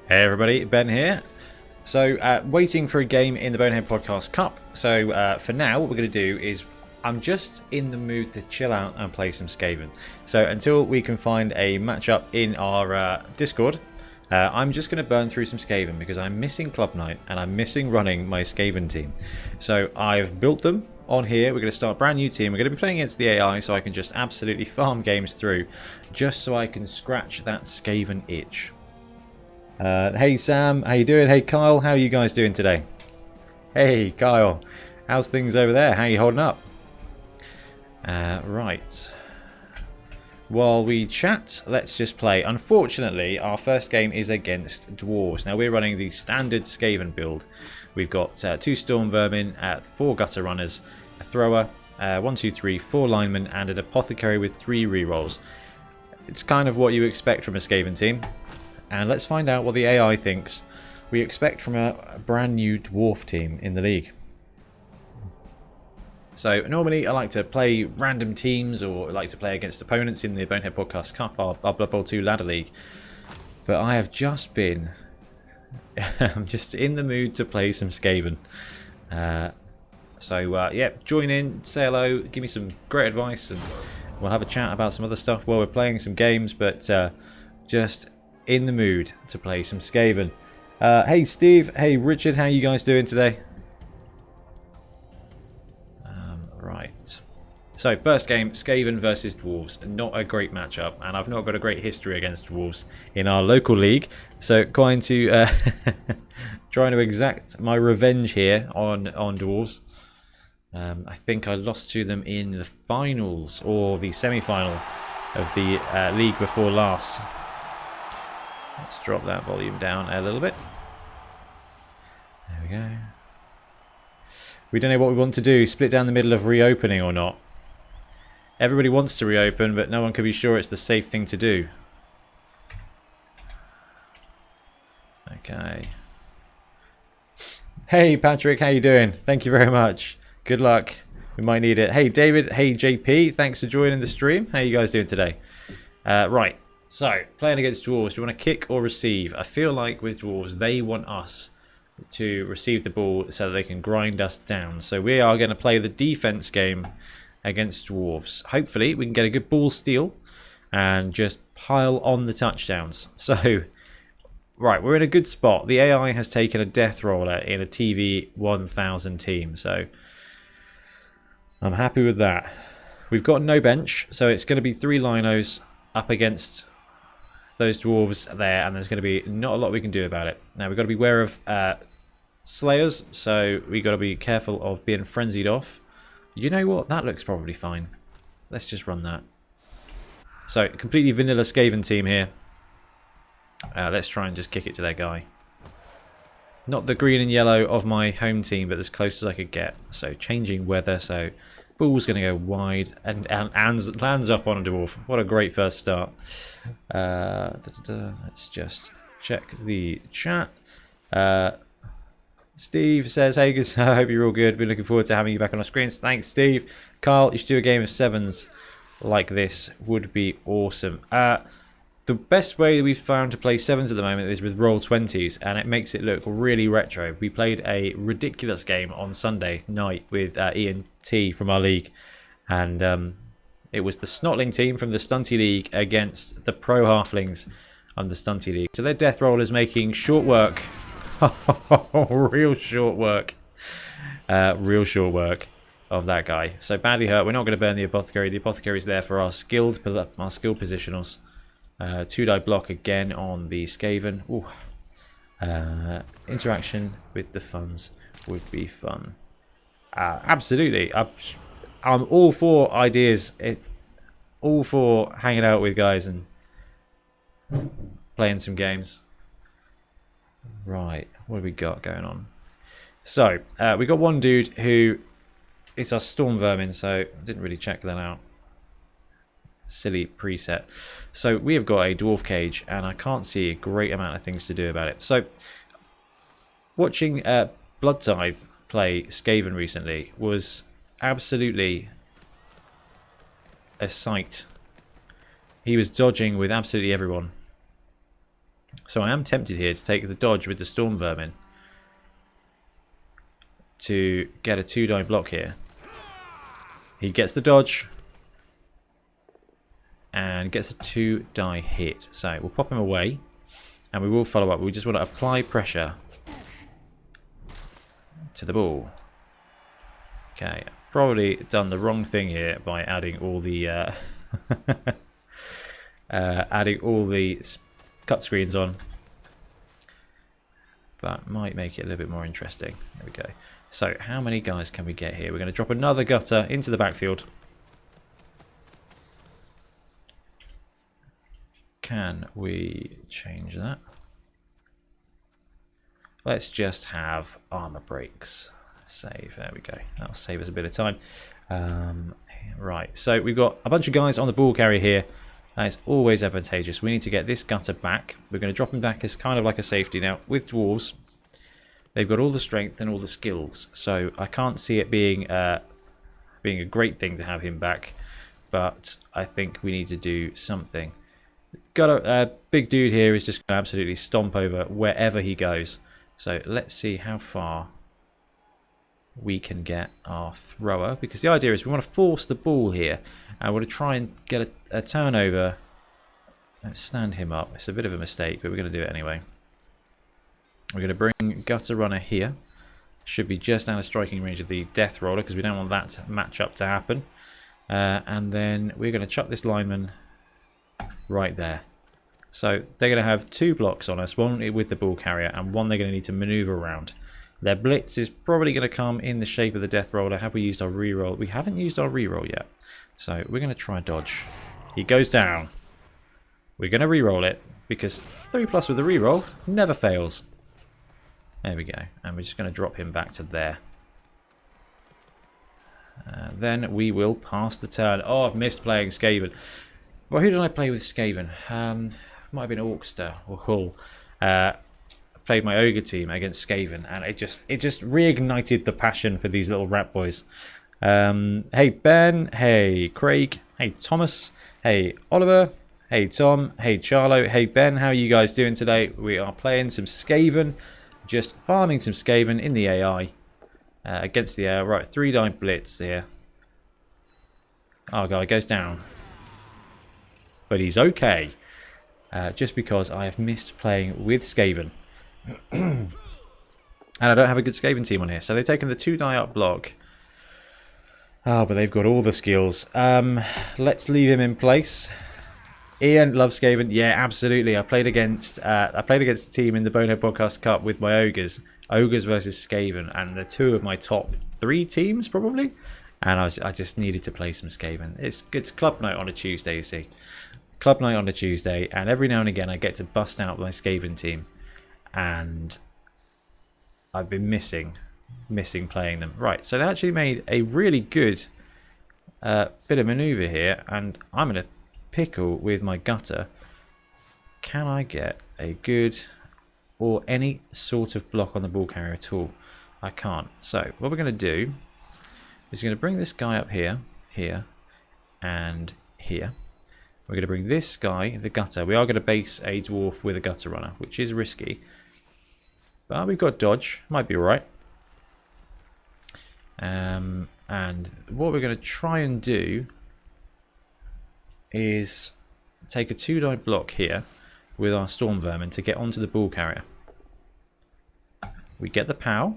Hey everybody, Ben here. So, waiting for a game in the Bonehead Podcast Cup. So, for now, what we're going to do is I'm just in the mood to chill out and play some Skaven. So, until we can find a matchup in our Discord, I'm just going to burn through some Skaven because I'm missing Club Night and I'm missing running my Skaven team. So, I've built them on here. We're going to start a brand new team. We're going to be playing against the AI so I can just absolutely farm games through just so I can scratch that Skaven itch. Hey Sam, how you doing? Hey Kyle, how are you guys doing today? Hey Kyle, how's things over there? How you holding up? Right. While we chat, let's just play. Unfortunately, our first game is against Dwarves. Now we're running the standard Skaven build. We've got 2 Storm Vermin, 4 Gutter Runners, a Thrower, 1, 2, 3, 4 Linemen, and an Apothecary with 3 rerolls. It's kind of what you expect from a Skaven team. And let's find out what the AI thinks we expect from a brand new dwarf team in the league. So normally I like to play random teams or like to play against opponents in the Bonehead Podcast Cup, our Blood Bowl 2 ladder league. But I have just been... I'm just in the mood to play some Skaven. Yeah, join in, say hello, give me some great advice, and we'll have a chat about some other stuff while we're playing some games, but just in the mood to play some Skaven. Hey Steve, hey Richard, how you guys doing today? Right. So first game, Skaven versus Dwarves. Not a great matchup, and I've not got a great history against Dwarves in our local league. So trying to exact my revenge here on Dwarves. I think I lost to them in the finals or the semi-final of the league before last. Let's drop that volume down a little bit. There we go. We don't know what we want to do. Split down the middle of reopening or not. Everybody wants to reopen, but no one can be sure it's the safe thing to do. Okay. Hey Patrick, how you doing? Thank you very much. Good luck. We might need it. Hey David, hey JP, thanks for joining the stream. How you guys doing today? Right. So, playing against Dwarves, do you want to kick or receive? I feel like with Dwarves, they want us to receive the ball so that they can grind us down. So we are going to play the defense game against Dwarves. Hopefully, we can get a good ball steal and just pile on the touchdowns. So, right, we're in a good spot. The AI has taken a death roller in a TV 1000 team. So, I'm happy with that. We've got no bench, so it's going to be 3 linos up against those dwarves there, and there's going to be not a lot we can do about it. Now we've got to be aware of slayers, so we've got to be careful of being frenzied off. You know what? That looks probably fine. Let's just run that. So completely vanilla Skaven team here. Let's try and just kick it to their guy. Not the green and yellow of my home team, but as close as I could get. So changing weather, so ball's going to go wide and lands up on a dwarf. What a great first start. Let's just check the chat. Steve says, hey, I hope you're all good. We're looking forward to having you back on our screens. Thanks, Steve. Carl, you should do a game of 7s like this. Would be awesome. The best way that we've found to play 7s at the moment is with roll 20s, and it makes it look really retro. We played a ridiculous game on Sunday night with Ian T from our league, and it was the Snotling team from the Stunty League against the Pro Halflings on the Stunty League. So their death roll is making short work. Real short work. Real short work of that guy. So badly hurt. We're not going to burn the Apothecary. The Apothecary is there for our skilled positionals. 2-die block again on the Skaven. Ooh. Interaction with the funds would be fun. Absolutely. I'm all for ideas. All for hanging out with guys and playing some games. Right. What have we got going on? So, we got one dude who is our Storm Vermin, so I didn't really check that out. Silly preset. So we have got a dwarf cage, and I can't see a great amount of things to do about it. So watching Blood Tithe play Skaven recently was absolutely a sight. He was dodging with absolutely everyone. So I am tempted here to take the dodge with the Storm Vermin to get a 2-die block here. He gets the dodge and gets a 2-die hit. So we'll pop him away and we will follow up. We just want to apply pressure to the ball. Okay, probably done the wrong thing here by adding all the cut screens on, but might make it a little bit more interesting. There we go. So how many guys can we get here? We're going to drop another gutter into the backfield. Can we change that? Let's just have armor breaks. Save. There we go. That'll save us a bit of time. Right. So we've got a bunch of guys on the ball carrier here. That is always advantageous. We need to get this gutter back. We're going to drop him back as kind of like a safety. Now, with dwarves, they've got all the strength and all the skills. So I can't see it being a great thing to have him back. But I think we need to do something. Got a big dude here is just going to absolutely stomp over wherever he goes. So let's see how far we can get our thrower, because the idea is we want to force the ball here and we want to try and get a turnover and stand him up. It's a bit of a mistake, but we're going to do it anyway. We're going to bring Gutter Runner here. Should be just out of striking range of the Death Roller because we don't want that matchup to happen. And then we're going to chuck this lineman right there. So they're going to have 2 blocks on us, one with the ball carrier and one they're going to need to maneuver around. Their blitz is probably going to come in the shape of the Death Roller. Have we used our reroll? We haven't used our reroll yet. So we're going to try dodge. He goes down. We're going to reroll it because 3+ with a reroll never fails. There we go. And we're just going to drop him back to there. Then we will pass the turn. Oh, I've missed playing Skaven. Well, who did I play with Skaven? Might have been Orkster or Hull. Played my ogre team against Skaven, and it just reignited the passion for these little rat boys. Hey Ben, hey Craig, hey Thomas, hey Oliver, hey Tom, hey Charlo, hey Ben. How are you guys doing today? We are playing some Skaven, just farming some Skaven in the AI against the air. Right, 3-die blitz here. Our guy goes down, but he's okay. Just because I have missed playing with Skaven. And I don't have a good Skaven team on here. So they've taken the 2-die up block. Oh, but they've got all the skills. Let's leave him in place. Ian loves Skaven. Yeah, absolutely. I played against a team in the Bonehead Podcast Cup with my ogres. Ogres versus Skaven. And they're 2 of my top 3 teams, probably. And I just needed to play some Skaven. It's club night on a Tuesday, you see. Club night on a Tuesday. And every now and again I get to bust out my Skaven team. And I've been missing playing them. Right, so they actually made a really good bit of maneuver here, and I'm in a pickle with my gutter. Can I get a good or any sort of block on the ball carrier at all? I can't. So what we're going to do is going to bring this guy up here, and here. We're going to bring this guy, the gutter. We are going to base a dwarf with a gutter runner, which is risky. But we've got dodge. Might be alright. And what we're going to try and do is take a 2-die block here with our Storm Vermin to get onto the ball carrier. We get the POW.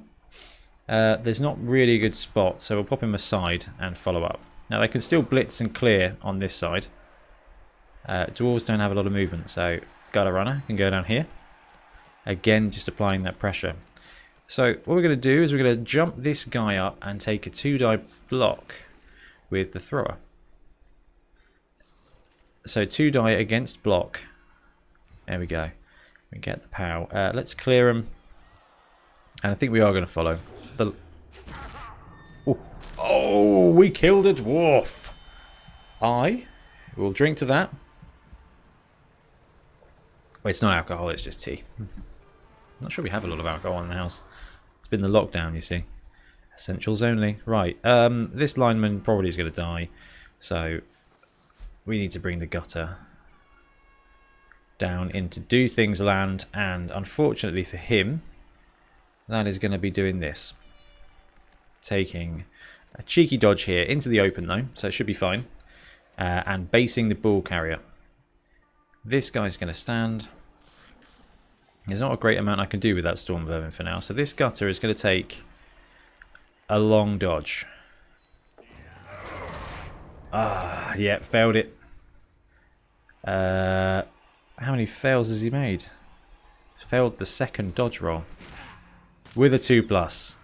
There's not really a good spot, so we'll pop him aside and follow up. Now they can still blitz and clear on this side. Dwarves don't have a lot of movement, so Gutter Runner can go down here. Again, just applying that pressure. So what we're going to do is we're going to jump this guy up and take a 2-die block with the thrower. So 2-die against block. There we go. We get the POW. Let's clear him. And I think we are going to follow. Oh, we killed a dwarf. I will drink to that. Well, it's not alcohol, it's just tea. Not sure we have a lot of alcohol in the house. It's been the lockdown, you see. Essentials only. Right. This lineman probably is going to die. So we need to bring the gutter down into Do Things land, and unfortunately for him, that is going to be doing this. Taking a cheeky dodge here into the open though, so it should be fine. And basing the ball carrier. This guy's going to stand. There's not a great amount I can do with that Storm Vermin for now, so this gutter is going to take a long dodge. Ah, yeah, failed it. How many fails has he made? Failed the second dodge roll. With a 2+.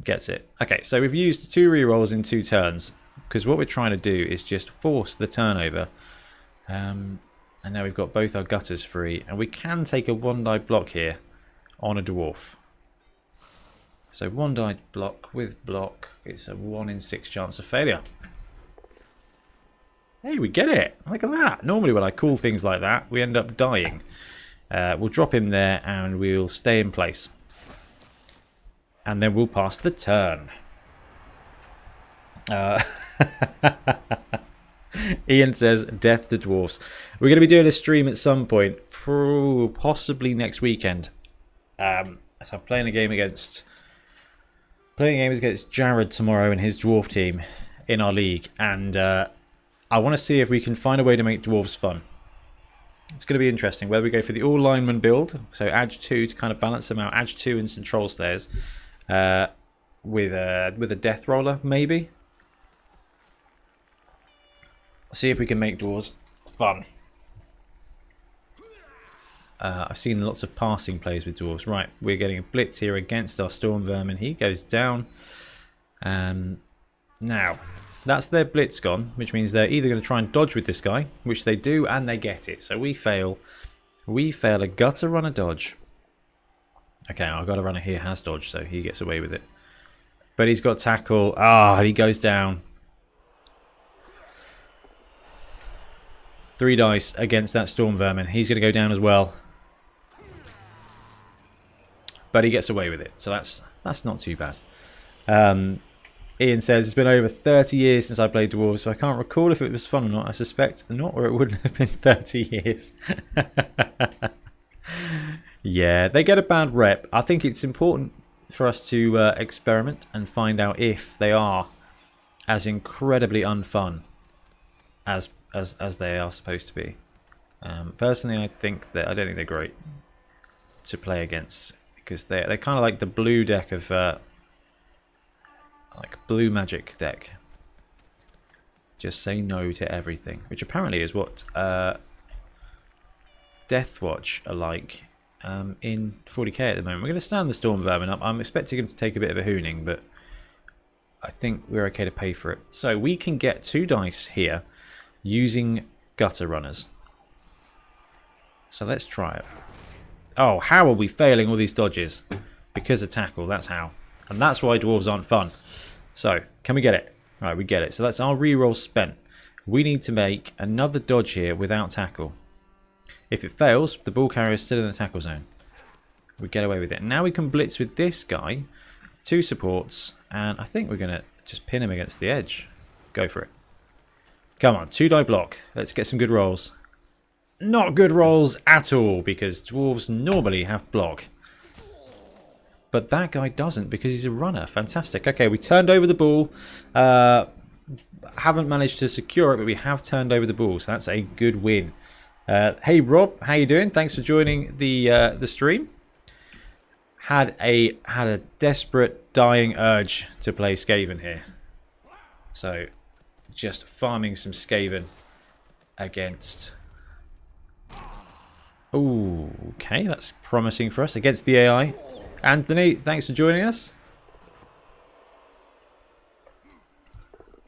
Gets it. Okay, so we've used 2 rerolls in 2 turns. Because what we're trying to do is just force the turnover. And now we've got both our gutters free. And we can take a 1-die block here on a dwarf. So 1-die block with block. It's a 1 in 6 chance of failure. Hey, we get it. Look at that. Normally when I call things like that, we end up dying. We'll drop him there and we'll stay in place. And then we'll pass the turn. Ian says, death to dwarfs. We're going to be doing a stream at some point. Possibly next weekend. So I'm playing a game against Jared tomorrow and his dwarf team in our league. And I want to see if we can find a way to make dwarves fun. It's going to be interesting. Whether we go for the all lineman build, so add 2 to kind of balance them out, add 2 and some troll stairs, with a death roller maybe. See if we can make dwarves fun. I've seen lots of passing plays with dwarves. Right, we're getting a blitz here against our storm vermin. He goes down. Now, that's their blitz gone, which means they're either going to try and dodge with this guy, which they do, and they get it. So we fail. We fail a gutter runner dodge. Okay, our gutter runner here has dodged, so he gets away with it. But he's got tackle. Ah, he goes down. 3 dice against that storm vermin. He's going to go down as well. But he gets away with it, so that's not too bad. Ian says, it's been over 30 years since I played Dwarves, so I can't recall if it was fun or not. I suspect not, or it wouldn't have been 30 years. Yeah, they get a bad rep. I think it's important for us to experiment and find out if they are as incredibly unfun as they are supposed to be. Personally, I don't think they're great to play against, because they're kind of like the blue deck of like blue magic deck. Just say no to everything, which apparently is what Deathwatch are like in 40k at the moment. We're going to stand the storm vermin up. I'm expecting him to take a bit of a hooning, but I think we're okay to pay for it. So we can get 2 dice here using gutter runners. So let's try it. Oh, how are we failing all these dodges? Because of tackle, that's how. And that's why dwarves aren't fun. So, can we get it? Right, we get it. So that's our reroll spent. We need to make another dodge here without tackle. If it fails, the ball carrier is still in the tackle zone. We get away with it. Now we can blitz with this guy. 2 supports. And I think we're going to just pin him against the edge. Go for it. Come on, 2-die block. Let's get some good rolls. Not good rolls at all, because dwarves normally have block. But that guy doesn't, because he's a runner. Fantastic. Okay, we turned over the ball. Haven't managed to secure it, but we have turned over the ball, so that's a good win. Hey Rob, how you doing? Thanks for joining the stream. Had a desperate dying urge to play Skaven here. So just farming some Skaven against... Ooh, okay, that's promising for us against the AI. Anthony, thanks for joining us.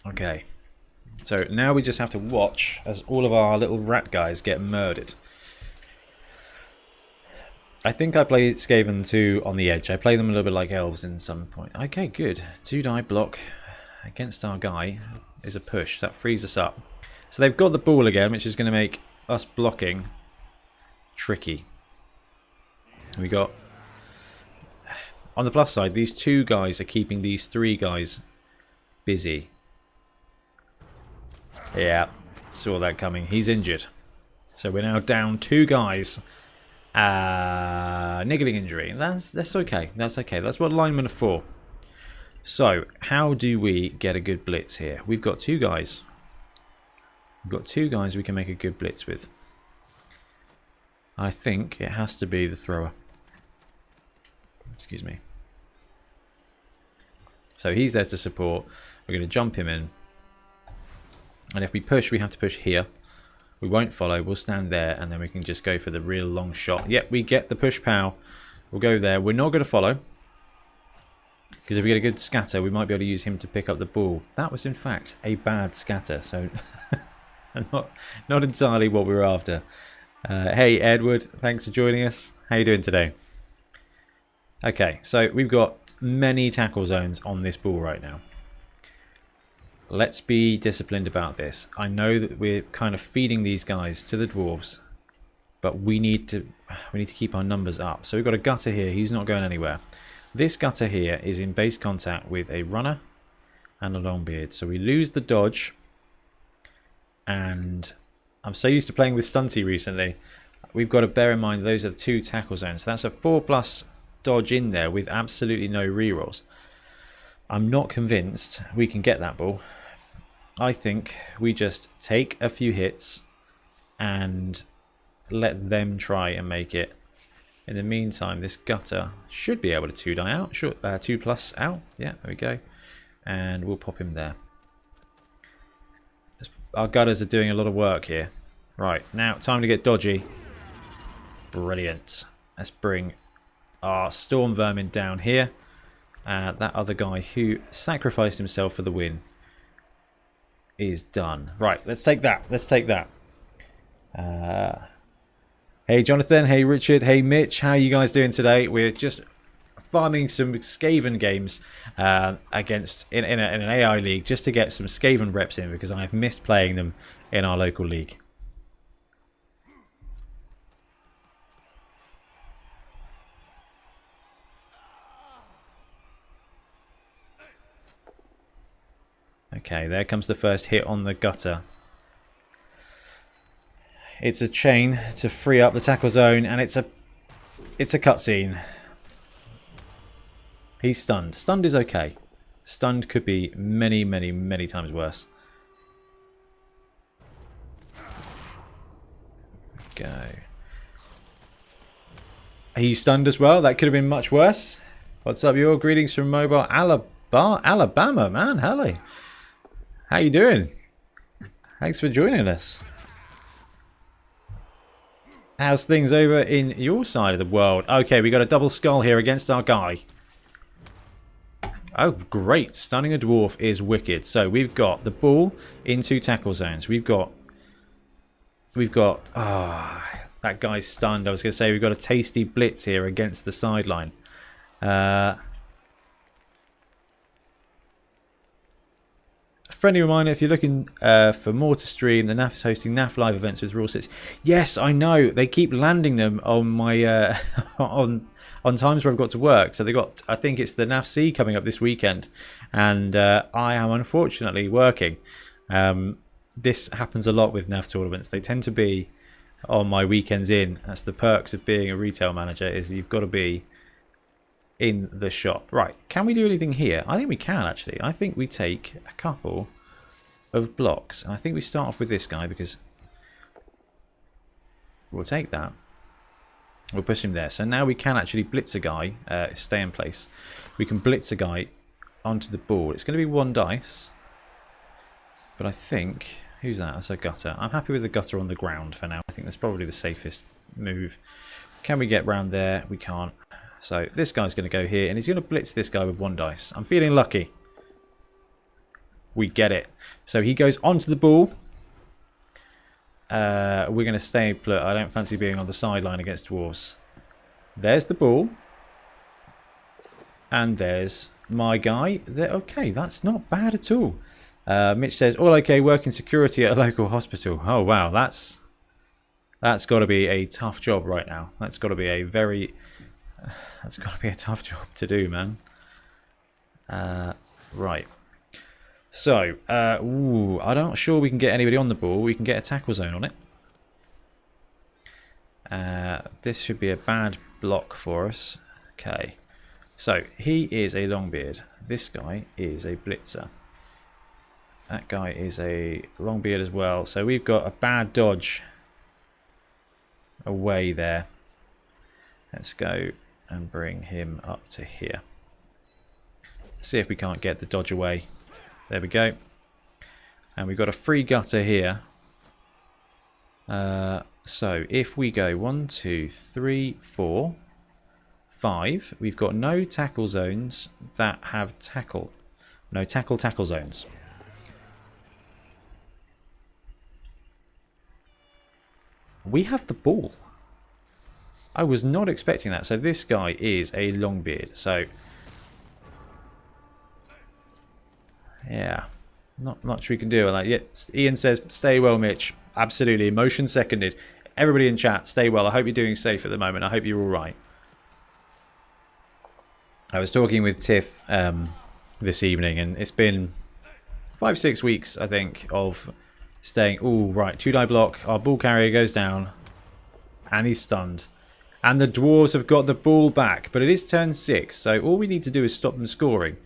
Okay, so now we just have to watch as all of our little rat guys get murdered. I think I play Skaven 2 on the edge. I play them a little bit like elves in some point. Okay, good. 2-die block against our guy is a push. That frees us up. So they've got the ball again, which is going to make us blocking tricky. We got... On the plus side, these 2 guys are keeping these 3 guys busy. Yeah, saw that coming. He's injured. So we're now down 2 guys. Niggling injury. That's okay. That's okay. That's what linemen are for. So, how do we get a good blitz here? We've got 2 guys. We've got 2 guys we can make a good blitz with. I think it has to be the thrower. Excuse me. So he's there to support. We're going to jump him in. And if we push, we have to push here. We won't follow. We'll stand there, and then we can just go for the real long shot. Yep, we get the push pow. We'll go there. We're not going to follow. Because if we get a good scatter, we might be able to use him to pick up the ball. That was, in fact, a bad scatter. So, not entirely what we were after. Hey, Edward. Thanks for joining us. How you doing today? Okay, so we've got many tackle zones on this ball right now. Let's be disciplined about this. I know that we're kind of feeding these guys to the dwarves, but we need to keep our numbers up. So we've got a gutter here. He's not going anywhere. This gutter here is in base contact with a runner and a longbeard. So we lose the dodge, and I'm so used to playing with Stunty recently. We've got to bear in mind those are the 2 tackle zones. So that's a 4+ dodge in there with absolutely no rerolls. I'm not convinced we can get that ball. I think we just take a few hits and let them try and make it. In the meantime, this gutter should be able to 2-die out. Sure, 2+ out. Yeah, there we go. And we'll pop him there. Our gutters are doing a lot of work here. Right, now time to get dodgy. Brilliant. Let's bring our storm vermin down here. That other guy who sacrificed himself for the win is done. Right, let's take that. Let's take that. Hey, Jonathan. Hey, Richard. Hey, Mitch. How are you guys doing today? We're just farming some Skaven games against in an AI league just to get some Skaven reps in because I've missed playing them in our local league. Okay, there comes the first hit on the gutter. It's a chain to free up the tackle zone, and it's a cutscene. He's stunned. Stunned is okay. Stunned could be many, many, many times worse. Go. He's stunned as well. That could have been much worse. What's up, y'all? Greetings from mobile Alabama, man. Hello. How you doing? Thanks for joining us. How's things over in your side of the world? Okay, we got a double skull here against our guy. Oh, great. Stunning a dwarf is wicked. So we've got the ball in 2 tackle zones. We've got that guy's stunned. I was going to say we've got a tasty blitz here against the sideline. Friendly reminder, if you're looking for more to stream, the NAF is hosting NAF live events with Raw Sits. Yes, I know. They keep landing them on my on times where I've got to work. So they got, I think it's the NAF C coming up this weekend, and I am unfortunately working. This happens a lot with NAF tournaments. They tend to be on my weekends in. That's the perks of being a retail manager, is that you've got to be in the shop. Right, can we do anything here? I think we can, actually. I think we take a couple of blocks. And I think we start off with this guy because we'll take that. We'll push him there. So now we can actually blitz a guy, stay in place. We can blitz a guy onto the ball. It's going to be 1 dice. But I think, who's that? That's a gutter. I'm happy with the gutter on the ground for now. I think that's probably the safest move. Can we get round there? We can't. So this guy's going to go here, and he's going to blitz this guy with 1 dice. I'm feeling lucky. We get it. So he goes onto the ball. We're going to stay put. I don't fancy being on the sideline against dwarves. There's the ball. And there's my guy. There. Okay, that's not bad at all. Mitch says, all okay, working security at a local hospital. Oh, wow, that's got to be a tough job right now. That's got to be a very... That's got to be a tough job to do, man. Right. So, I'm not sure we can get anybody on the ball. We can get a tackle zone on it. This should be a bad block for us. Okay. So, he is a Longbeard. This guy is a Blitzer. That guy is a Longbeard as well. So, we've got a bad dodge away there. Let's go and bring him up to here. See if we can't get the dodge away. There we go. And we've got a free gutter here. So if we go 1, 2, 3, 4, 5, we've got no tackle zones that have tackle. No tackle zones. We have the ball. I was not expecting that. So this guy is a Longbeard. So yeah, not much we can do with that. Yeah, Ian says, stay well, Mitch. Absolutely. Emotion seconded. Everybody in chat, stay well. I hope you're doing safe at the moment. I hope you're all right. I was talking with Tiff this evening, and it's been 5-6 weeks, I think, of staying. Oh, right. 2-die block. Our ball carrier goes down, and he's stunned. And the Dwarves have got the ball back, but it is turn 6, so all we need to do is stop them scoring.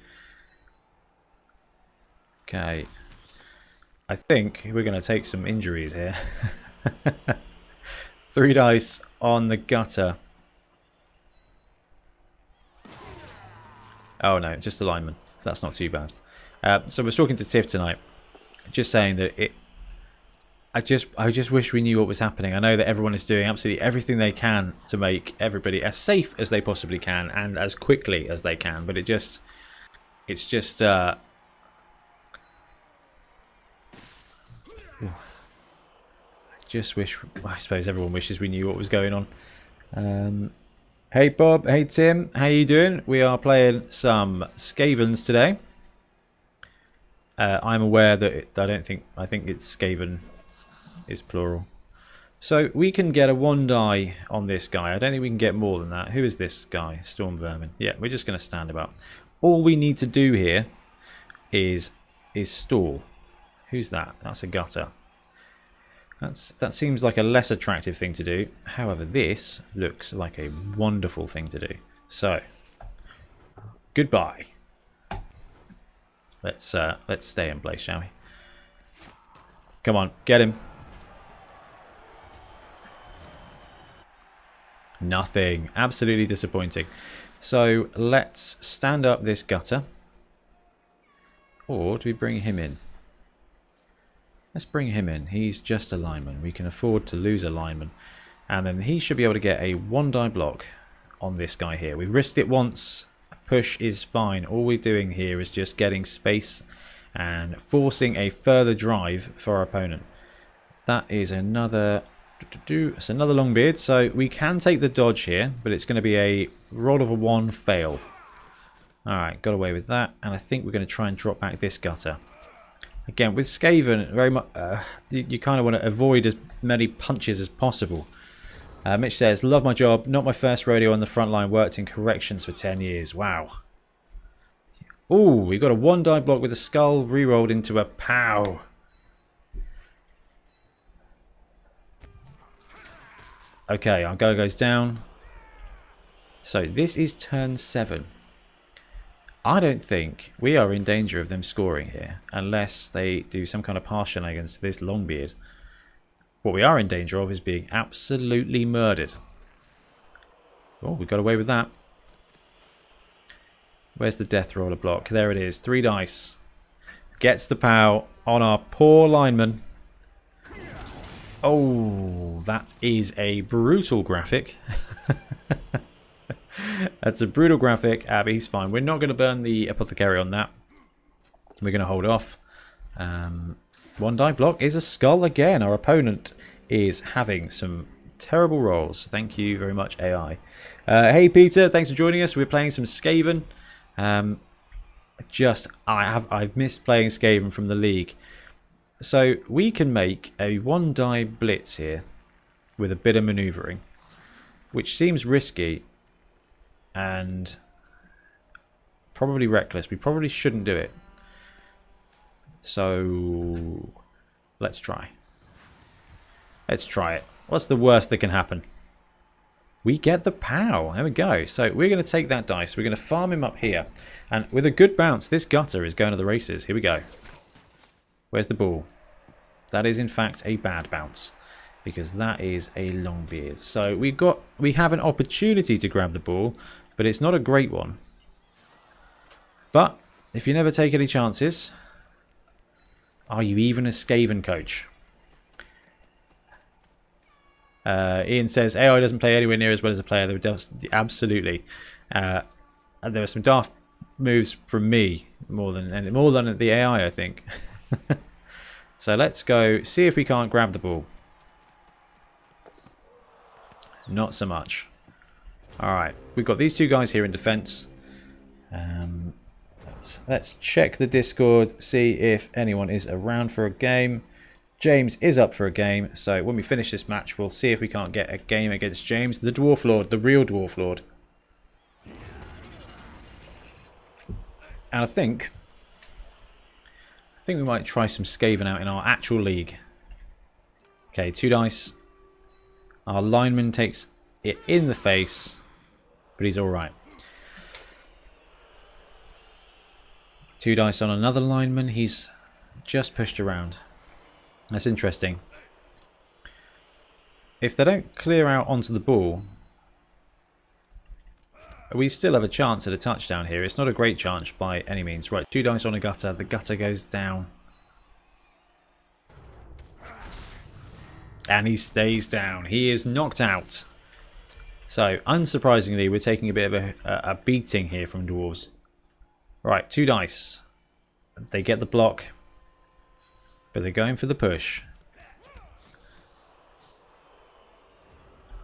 Okay. I think we're going to take some injuries here. 3 dice on the gutter. Oh no, just the lineman. So that's not too bad. So I was talking to Tiff tonight, just saying that I just wish we knew what was happening. I know that everyone is doing absolutely everything they can to make everybody as safe as they possibly can and as quickly as they can, but it's just wish, I suppose everyone wishes we knew what was going on. Hey Bob, hey Tim, how you doing? We are playing some Skavens today. I'm aware that I think it's Skaven is plural. So we can get a 1 die on this guy. I don't think we can get more than that. Who is this guy? Storm Vermin. Yeah, we're just going to stand about. All we need to do here is stall. Who's that? That's a gutter. That seems like a less attractive thing to do. However, this looks like a wonderful thing to do. So, goodbye. Let's stay in place, shall we? Come on, get him. Nothing. Absolutely disappointing. So let's stand up this gutter. Or do we bring him in? Let's bring him in. He's just a lineman. We can afford to lose a lineman. And then he should be able to get a 1-die block on this guy here. We've risked it once. Push is fine. All we're doing here is just getting space and forcing a further drive for our opponent. That is another... It's another Longbeard. So we can take the dodge here, but it's going to be a roll of a 1 fail. Alright, got away with that. And I think we're going to try and drop back this gutter. Again, with Skaven, very much you kind of want to avoid as many punches as possible. Mitch says, love my job. Not my first rodeo on the front line. Worked in corrections for 10 years. Wow. Ooh, we got a 1-die block with a skull re-rolled into a pow. Okay, our go goes down. So this is turn 7. I don't think we are in danger of them scoring here unless they do some kind of partial against this Longbeard. What we are in danger of is being absolutely murdered. Oh, we got away with that. Where's the death roller block? There it is. 3 dice. Gets the pow on our poor lineman. Oh, that is a brutal graphic. That's a brutal graphic, but he's fine. We're not going to burn the apothecary on that. We're going to hold off. 1-die block is a skull again. Our opponent is having some terrible rolls. Thank you very much, AI. Hey Peter, thanks for joining us. We're playing some Skaven. I've missed playing Skaven from the league. So we can make a 1-die blitz here with a bit of manoeuvring, which seems risky and probably reckless. We probably shouldn't do it. So let's try. Let's try it. What's the worst that can happen? we get the POW. There we go. So we're going to take that dice. We're going to farm him up here. And with a good bounce, this gutter is going to the races. Here we go. Where's the ball? That is, in fact, a bad bounce. Because that is a long beard. So we have an opportunity to grab the ball. But it's not a great one. But if you never take any chances, are you even a Skaven coach? Ian says AI doesn't play anywhere near as well as a player. Absolutely. And there were some daft moves from me more than the AI, I think. So let's go see if we can't grab the ball. Not so much. All right, we've got these two guys here in defense. Let's check the Discord, see if anyone is around for a game. James is up for a game, so when we finish this match, we'll see if we can't get a game against James, the Dwarf Lord, the real Dwarf Lord. And I think we might try some Skaven out in our actual league. Okay, 2 dice. Our lineman takes it in the face, but he's all right. 2 dice on another lineman. He's just pushed around. That's interesting. If they don't clear out onto the ball, we still have a chance at a touchdown here. It's not a great chance by any means. Right, 2 dice on a gutter. The gutter goes down. And he stays down. He is knocked out. So, unsurprisingly, we're taking a bit of a beating here from Dwarves. Right, 2 dice. They get the block. But they're going for the push.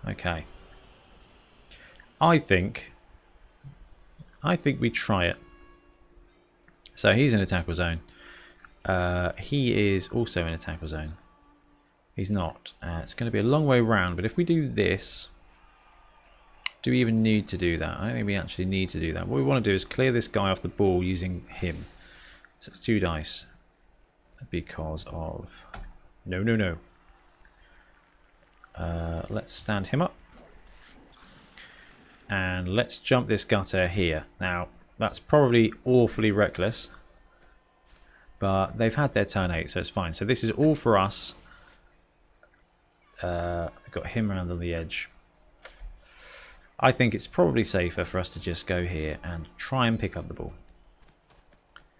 Okay. I think we try it. So he's in a tackle zone. He is also in a tackle zone. He's not. It's going to be a long way round. But if we do this, do we even need to do that? I don't think we actually need to do that. What we want to do is clear this guy off the ball using him. So it's 2 dice. Because of... No. Let's stand him up. And let's jump this gutter here. Now, that's probably awfully reckless. But they've had their turn 8, so it's fine. So this is all for us. I've got him around on the edge. I think it's probably safer for us to just go here and try and pick up the ball.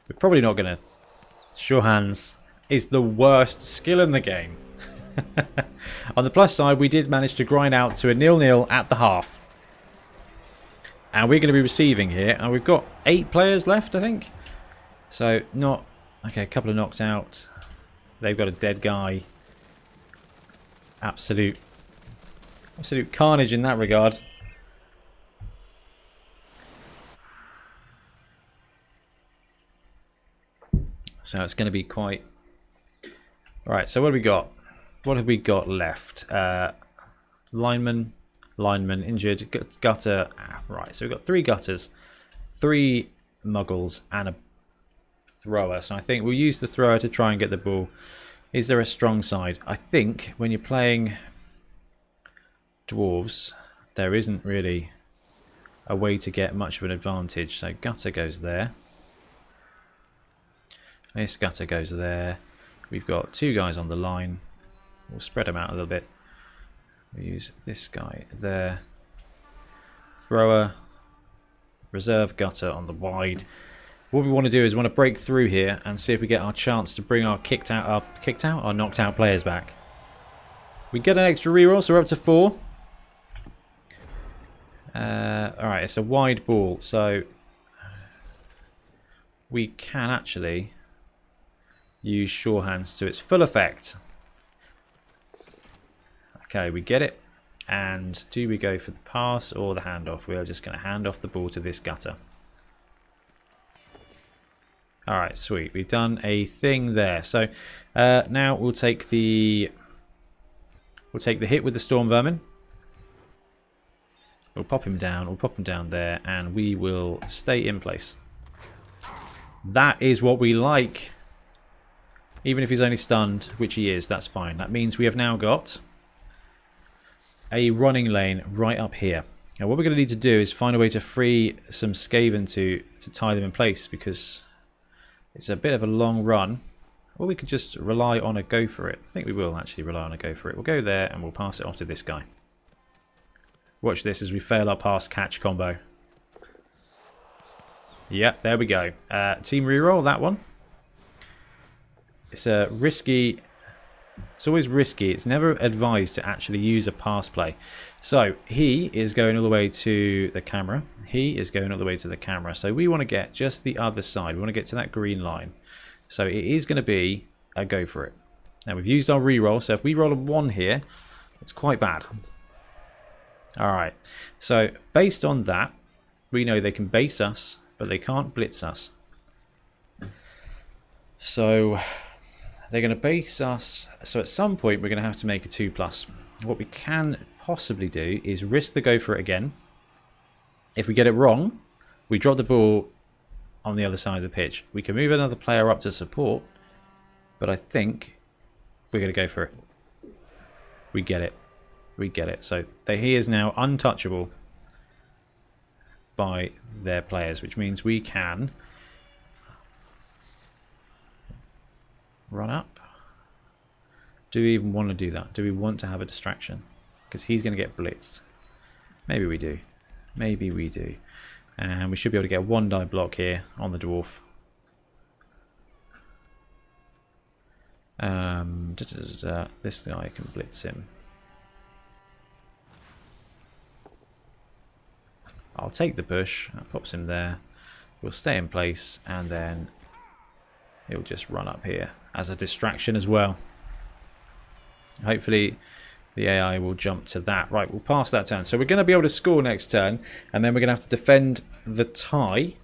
We're probably not going to... Sure hands is the worst skill in the game. On the plus side, we did manage to grind out to a 0-0 at the half. And we're going to be receiving here. And we've got 8 players left, I think. So, not... Okay, a couple of knocked out. They've got a dead guy. Absolute carnage in that regard. So it's going to be quite... Right, so what have we got? What have we got left? Lineman injured, gutter. Right, so we've got 3 gutters, 3 muggles, and a thrower. So I think we'll use the thrower to try and get the ball. Is there a strong side? I think when you're playing Dwarves, there isn't really a way to get much of an advantage. So gutter goes there. This gutter goes there. We've got 2 guys on the line. We'll spread them out a little bit. We'll use this guy there. Thrower. Reserve gutter on the wide. What we want to do is we want to break through here and see if we get our chance to bring our knocked out players back. We get an extra reroll, so we're up to 4. Alright, it's a wide ball, so we can actually use sure hands to its full effect. Okay, we get it. And do we go for the pass or the handoff? We are just going to hand off the ball to this gutter. Alright, sweet. We've done a thing there. So now we'll take the hit with the storm vermin. We'll pop him down. We'll pop him down there, and we will stay in place. That is what we like. Even if he's only stunned, which he is, that's fine. That means we have now got a running lane right up here. Now what we're going to need to do is find a way to free some Skaven to tie them in place, because it's a bit of a long run. Or we could just rely on a go for it. I think we will actually rely on a go for it. We'll go there and we'll pass it off to this guy. Watch this as we fail our pass catch combo. Yep, there we go. Team reroll, that one. It's a risky... It's always risky. It's never advised to actually use a pass play. So he is going all the way to the camera. He is going all the way to the camera. So we want to get just the other side. We want to get to that green line. So it is going to be a go for it. Now we've used our reroll. So if we roll a 1 here, it's quite bad. Alright. So based on that, we know they can base us, but they can't blitz us. So... they're going to base us, so at some point we're going to have to make a 2+. What we can possibly do is risk the go for it again. If we get it wrong, we drop the ball on the other side of the pitch. We can move another player up to support, but I think we're going to go for it. We get it. We get it. So he is now untouchable by their players, which means we can... run up. Do we even want to do that? Do we want to have a distraction? Because he's going to get blitzed. Maybe we do. Maybe we do. And we should be able to get a 1-die block here on the dwarf. This guy can blitz him. I'll take the push. That pops him there. We'll stay in place and then he'll just run up here as a distraction as well. Hopefully the AI will jump to that. Right, we'll pass that turn. So we're going to be able to score next turn, and then we're going to have to defend the tie.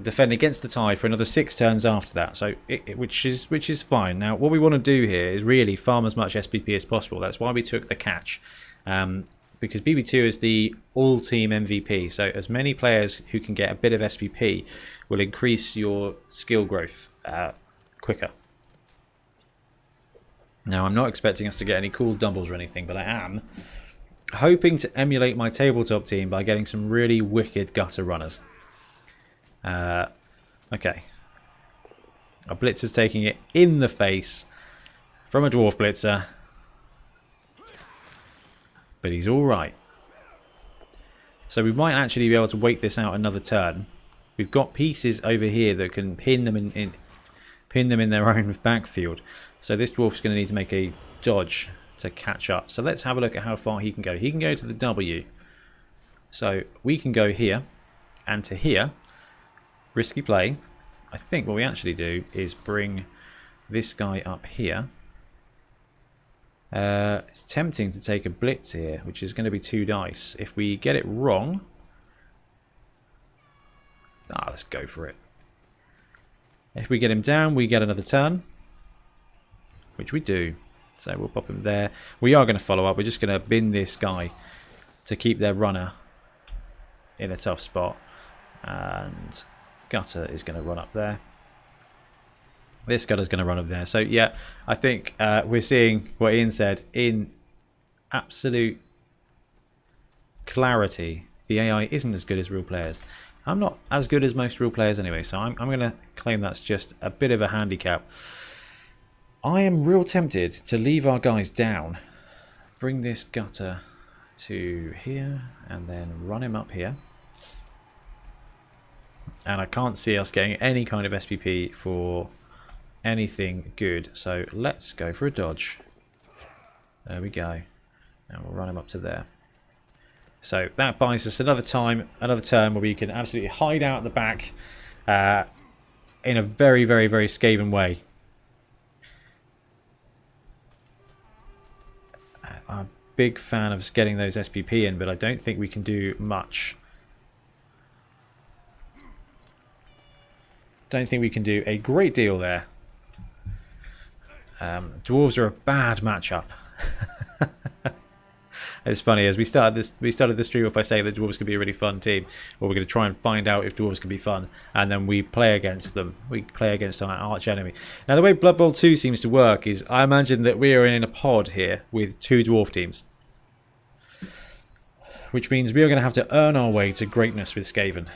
Defend against the tie for another 6 turns after that. So which is fine. Now what we want to do here is really farm as much SPP as possible. That's why we took the catch. Because BB2 is the all-team MVP, so as many players who can get a bit of SPP will increase your skill growth quicker. Now, I'm not expecting us to get any cool doubles or anything, but I am hoping to emulate my tabletop team by getting some really wicked gutter runners. Okay. Our blitzer's taking it in the face from a dwarf blitzer. But he's alright. So we might actually be able to wait this out another turn. We've got pieces over here that can pin them in their own backfield. So this dwarf's going to need to make a dodge to catch up. So let's have a look at how far he can go. He can go to the W. So we can go here and to here. Risky play. I think what we actually do is bring this guy up here. It's tempting to take a blitz here, which is going to be 2 dice. If we get it wrong... let's go for it. If we get him down, we get another turn. Which we do. So we'll pop him there. We are going to follow up. We're just going to bin this guy to keep their runner in a tough spot. And Gutter is going to run up there. This gutter's going to run up there. So, yeah, I think we're seeing what Ian said in absolute clarity. The AI isn't as good as real players. I'm not as good as most real players anyway, so I'm going to claim that's just a bit of a handicap. I am real tempted to leave our guys down. Bring this gutter to here and then run him up here. And I can't see us getting any kind of SPP for... anything good, so let's go for a dodge. There we go, and we'll run him up to there. So that buys us another turn where we can absolutely hide out at the back in a very, very, very Skaven way. I'm a big fan of us getting those SPP in, but I don't think we can do much. Don't think we can do a great deal there. Dwarves are a bad matchup. It's funny, as we started the stream up by saying that dwarves can be a really fun team. Well, we're going to try and find out if dwarves can be fun, and then we play against them. We play against our arch enemy. Now, the way Blood Bowl 2 seems to work is, I imagine that we are in a pod here with 2 dwarf teams. which means we are going to have to earn our way to greatness with Skaven.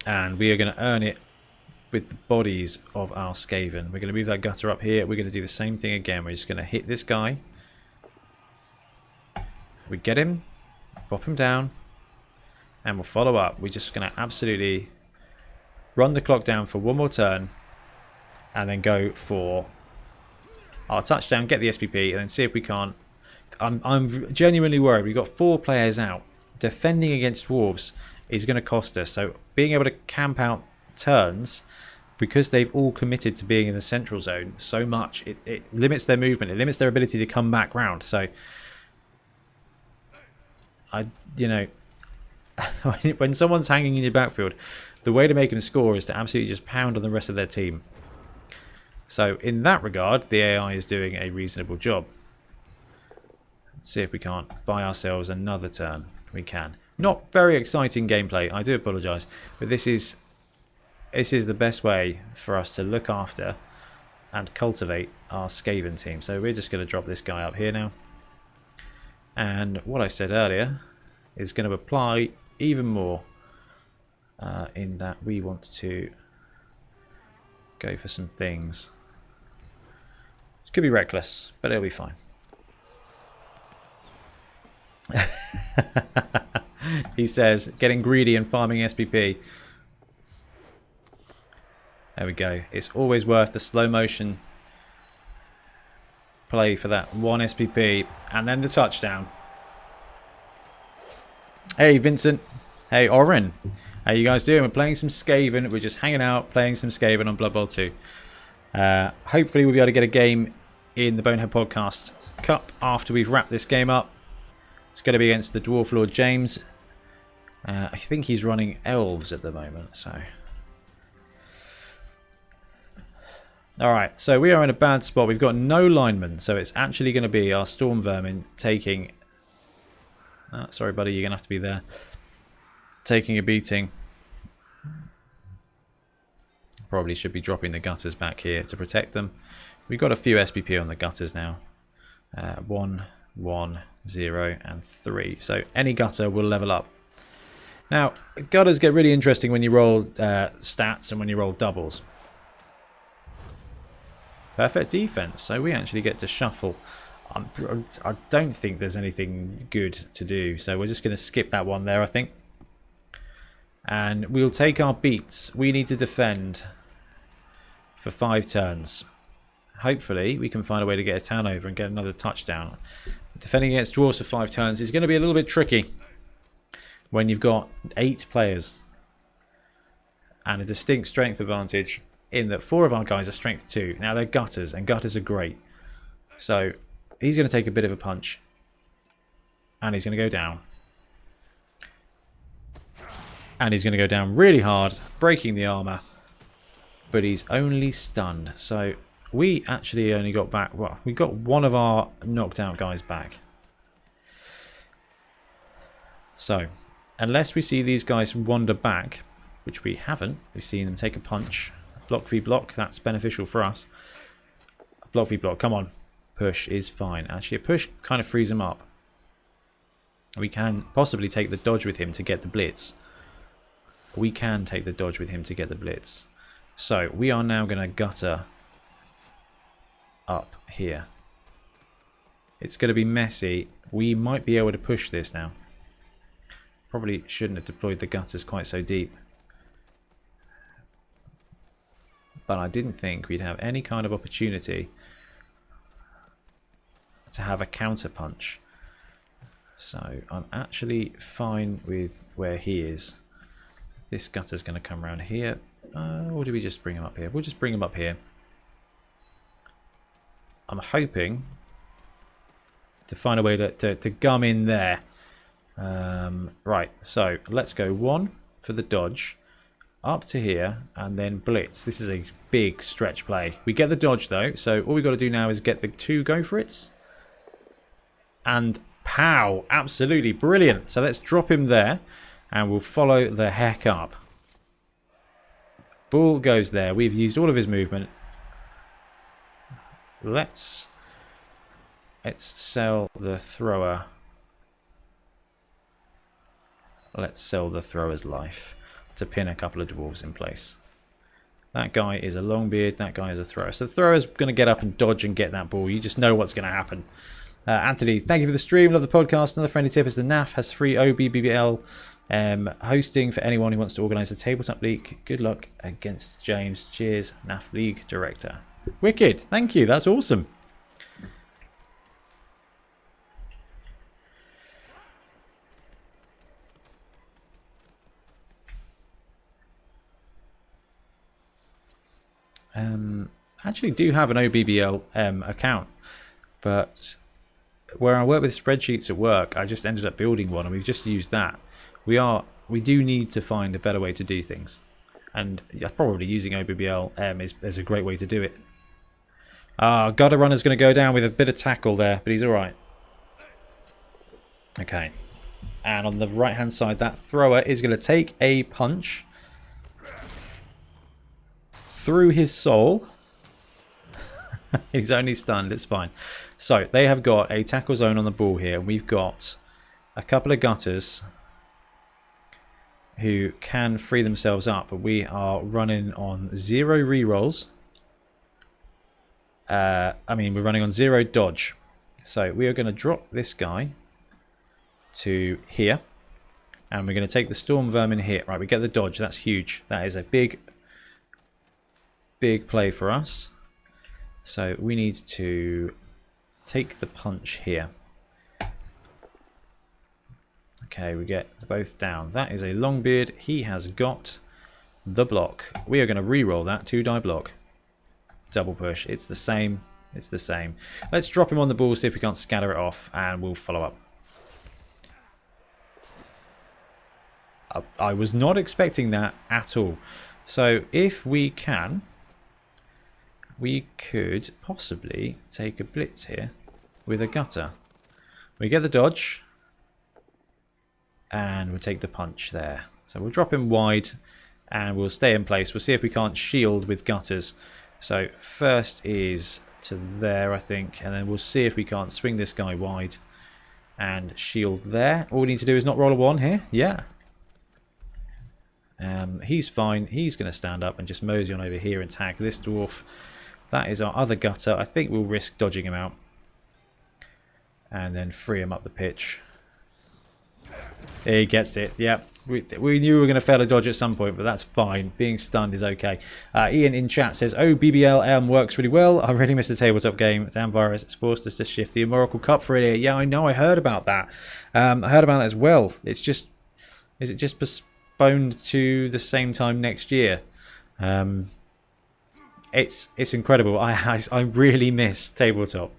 And we are going to earn it with the bodies of our Skaven. We're going to move that gutter up here. We're going to do the same thing again. We're just going to hit this guy. We get him, pop him down, and we'll follow up. We're just going to absolutely run the clock down for one more turn, and then go for our touchdown, get the SPP, and then see if we can't. I'm genuinely worried. We've got 4 players out. Defending against Dwarves is going to cost us. So being able to camp out turns, because they've all committed to being in the central zone so much, it limits their movement. It limits their ability to come back round. So, when someone's hanging in your backfield, the way to make them score is to absolutely just pound on the rest of their team. So in that regard, the AI is doing a reasonable job. Let's see if we can't buy ourselves another turn. We can. Not very exciting gameplay, I do apologise, but this is the best way for us to look after and cultivate our Skaven team. So we're just going to drop this guy up here now. And what I said earlier is going to apply even more, in that we want to go for some things. It could be reckless, but it'll be fine. He says, getting greedy and farming SPP. There we go. It's always worth the slow motion play for that 1 SPP and then the touchdown. Hey Vincent. Hey Oren. How you guys doing? We're playing some Skaven. We're just hanging out, playing some Skaven on Blood Bowl 2. Hopefully we'll be able to get a game in the Bonehead Podcast Cup after we've wrapped this game up. It's going to be against the Dwarf Lord James. I think he's running elves at the moment, so... Alright, so we are in a bad spot. We've got no linemen, so it's actually going to be our Storm Vermin taking... sorry, buddy, you're going to have to be there. Taking a beating. Probably should be dropping the gutters back here to protect them. We've got a few SPP on the gutters now. 1, 1, 0, and 3. So any gutter will level up. Now, gutters get really interesting when you roll stats and when you roll doubles. Perfect defense, so we actually get to shuffle. I don't think there's anything good to do, so we're just going to skip that one there, I think. And we'll take our beats. We need to defend for 5 turns. Hopefully, we can find a way to get a turnover and get another touchdown. Defending against Dwarves for 5 turns is going to be a little bit tricky when you've got 8 players and a distinct strength advantage in that 4 of our guys are strength 2. Now they're gutters, and gutters are great. So he's going to take a bit of a punch, and he's going to go down. And he's going to go down really hard, breaking the armor, but he's only stunned. So we actually only got back, well, we got one of our knocked out guys back. So unless we see these guys wander back, which we haven't, we've seen them take a punch. Block v block, that's beneficial for us. Block v block, come on. Push is fine. Actually, a push kind of frees him up. We can possibly take the dodge with him to get the blitz. We can take the dodge with him to get the blitz. So we are now going to gutter up here. It's going to be messy. We might be able to push this now. Probably shouldn't have deployed the gutters quite so deep. But I didn't think we'd have any kind of opportunity to have a counter punch. So I'm actually fine with where he is. This gutter's going to come around here. Or do we just bring him up here? We'll just bring him up here. I'm hoping to find a way to gum in there. Right, so let's go 1 for the dodge. Up to here, and then blitz. This is a big stretch play. We get the dodge, though, so all we've got to do now is get the 2 go for it. And pow! Absolutely brilliant. So let's drop him there, and we'll follow the heck up. Ball goes there. We've used all of his movement. Let's sell the thrower let's sell the thrower's life to pin a couple of dwarves in place. That guy is a longbeard, that guy is a thrower. So the thrower's going to get up and dodge and get that ball. You just know what's going to happen. Anthony, thank you for the stream. Love the podcast. Another friendly tip is the NAF has free OBBBL hosting for anyone who wants to organise a tabletop league. Good luck against James. Cheers, NAF League Director. Wicked. Thank you. That's awesome. Actually do have an OBBL account, but where I work with spreadsheets at work, I just ended up building one, and we've just used that. We do need to find a better way to do things, and probably using OBBL is a great way to do it. Gutter Runner's going to go down with a bit of tackle there, but he's all right. Okay, and on the right hand side, that thrower is going to take a punch through his soul. He's only stunned, it's fine. So they have got a tackle zone on the ball here. We've got a couple of gutters who can free themselves up, but we are running on 0 rerolls. We're running on 0 dodge. So we are going to drop this guy to here, and we're going to take the storm vermin here. Right, we get the dodge. That's huge. That is a big play for us. So we need to take the punch here. Okay, we get both down. That is a Longbeard. He has got the block. We are going to re-roll that 2-die block. Double push. It's the same. It's the same. Let's drop him on the ball, see if we can't scatter it off, and we'll follow up. I was not expecting that at all. So if we can, we could possibly take a blitz here with a gutter. We get the dodge, and we'll take the punch there. So we'll drop him wide, and we'll stay in place. We'll see if we can't shield with gutters. So first is to there, I think, and then we'll see if we can't swing this guy wide and shield there. All we need to do is not roll a 1 here. Yeah. He's fine. He's going to stand up and just mosey on over here and tag this dwarf. That is our other gutter. I think we'll risk dodging him out and then free him up the pitch. He gets it. Yep. We knew we were going to fail a dodge at some point, but that's fine. Being stunned is okay. Ian in chat says, "Oh, BBL works really well. I really missed the tabletop game. Damn virus. It's forced us to shift the Oracle Cup for it. Yeah, I know. I heard about that. I heard about that as well. It's just, is it just postponed to the same time next year? It's incredible. I really miss tabletop.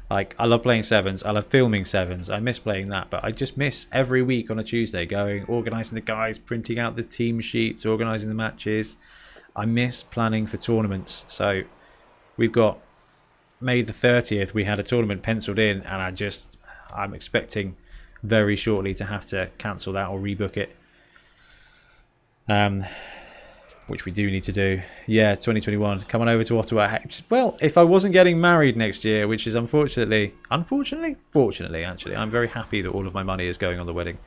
Like, I love playing sevens. I love filming sevens. I miss playing that, but I just miss every week on a Tuesday going, organising the guys, printing out the team sheets, organising the matches. I miss planning for tournaments. So we've got May the 30th. We had a tournament penciled in, and I'm expecting very shortly to have to cancel that or rebook it. Which we do need to do. Yeah, 2021. Come on over to Ottawa. Well, if I wasn't getting married next year, which is fortunately, actually, I'm very happy that all of my money is going on the wedding.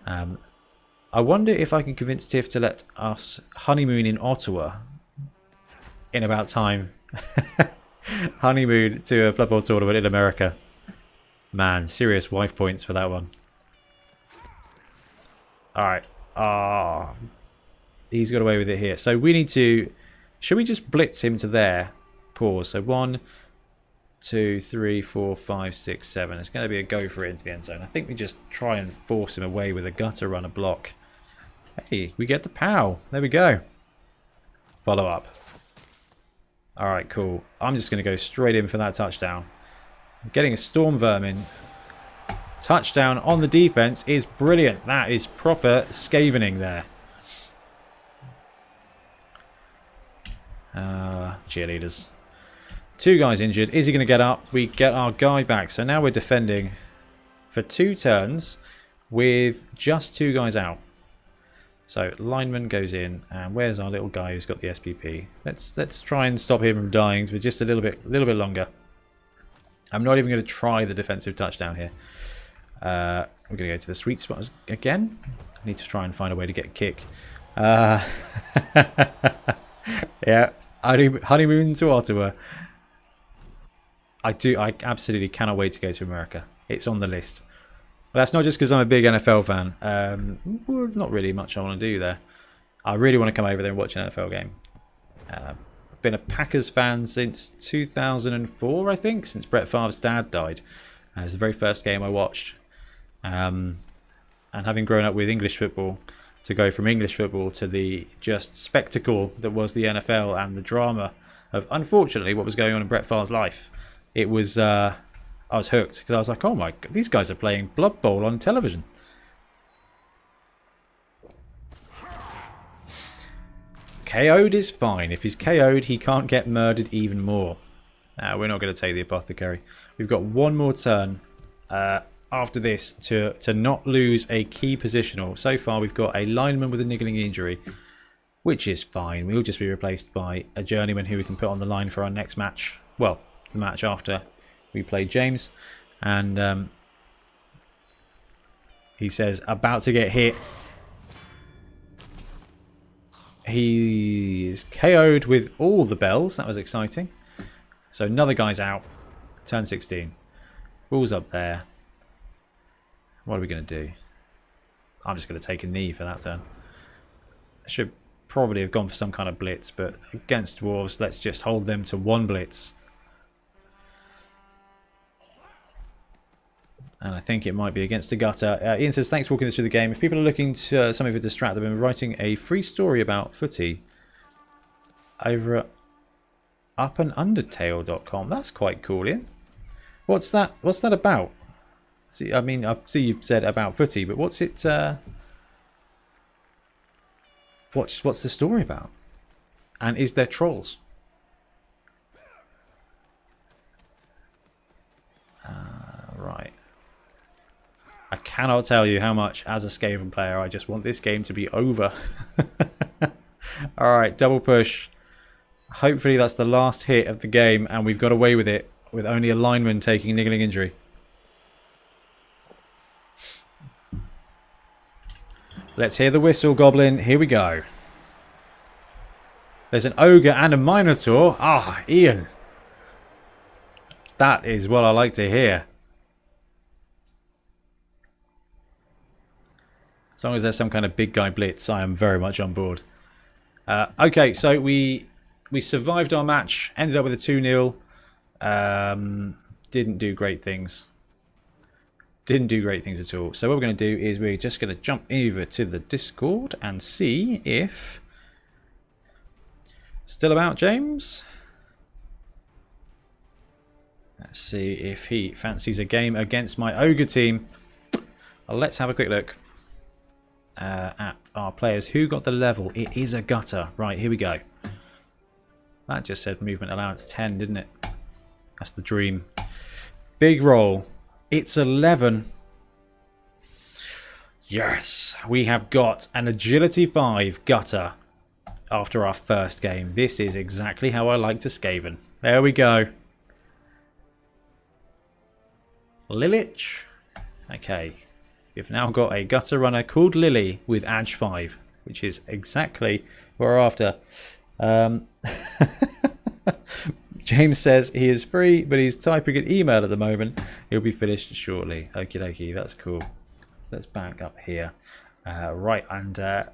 I wonder if I can convince Tiff to let us honeymoon in Ottawa in about time. Honeymoon to a Blood Bowl tournament in America. Man, serious wife points for that one. Alright. He's got away with it here. So we need to... Should we just blitz him to there? Pause. So 1, 2, 3, 4, 5, 6, 7. It's going to be a go for it into the end zone. I think we just try and force him away with a gutter runner block. Hey, we get the POW. There we go. Follow up. Alright, cool. I'm just going to go straight in for that touchdown. Getting a Storm Vermin touchdown on the defense is brilliant. That is proper Skavening there. Cheerleaders. 2 guys injured. Is he going to get up? We get our guy back. So now we're defending for 2 turns with just 2 guys out. So lineman goes in, and where's our little guy who's got the SPP? Let's try and stop him from dying for just a little bit longer. I'm not even going to try the defensive touchdown here. We're going to go to the sweet spot again. I need to try and find a way to get a kick. Yeah, honeymoon to Ottawa. I absolutely cannot wait to go to America. It's on the list. But that's not just because I'm a big NFL fan. Well, there's not really much I want to do there. I really want to come over there and watch an NFL game. I've been a Packers fan since 2004, I think, since Brett Favre's dad died. It was the very first game I watched. And having grown up with English football, to go from English football to the just spectacle that was the NFL and the drama of, unfortunately, what was going on in Brett Favre's life, it was, I was hooked, because I was like, oh my God, these guys are playing Blood Bowl on television. KO'd is fine. If he's KO'd, he can't get murdered even more. We're not going to take the Apothecary. We've got one more turn after this to not lose a key positional. So far, we've got a lineman with a niggling injury, which is fine. We'll just be replaced by a journeyman who we can put on the line for our next match. Well, the match after we play James. And he says, about to get hit. He's KO'd with all the bells. That was exciting. So another guy's out. Turn 16. Ball's up there. What are we going to do? I'm just going to take a knee for that turn. I should probably have gone for some kind of blitz, but against Dwarves, let's just hold them to one blitz. And I think it might be against a gutter. Ian says, thanks for walking us through the game. If people are looking to some of it distract, I've been writing a free story about footy over at upandundertale.com. That's quite cool, Ian. What's that about? See, I mean, I see you said about footy, but what's it? What's the story about? And is there trolls? Right. I cannot tell you how much, as a Skaven player, I just want this game to be over. Alright, double push. Hopefully that's the last hit of the game, and we've got away with it, with only a lineman taking niggling injury. Let's hear the whistle, Goblin. Here we go. There's an ogre and a minotaur. Ah, Ian. That is what I like to hear. As long as there's some kind of big guy blitz, I am very much on board. Okay, so we survived our match. Ended up with a 2-0. Didn't do great things. Didn't do great things at all. So what we're going to do is we're just going to jump over to the Discord and see if... Still about, James? Let's see if he fancies a game against my ogre team. Let's have a quick look at our players. Who got the level? It is a gutter. Right, here we go. That just said movement allowance 10, didn't it? That's the dream. Big roll. It's 11. Yes, we have got an agility 5 gutter after our first game. This is exactly how I like to Skaven. There we go. Nhilitch. Okay. We've now got a gutter runner called Lily with Edge 5, which is exactly what we're after. James says he is free, but he's typing an email at the moment. He'll be finished shortly. Okie dokie, that's cool. So let's back up here. Right, and I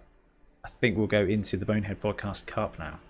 think we'll go into the Bonehead Podcast Cup now.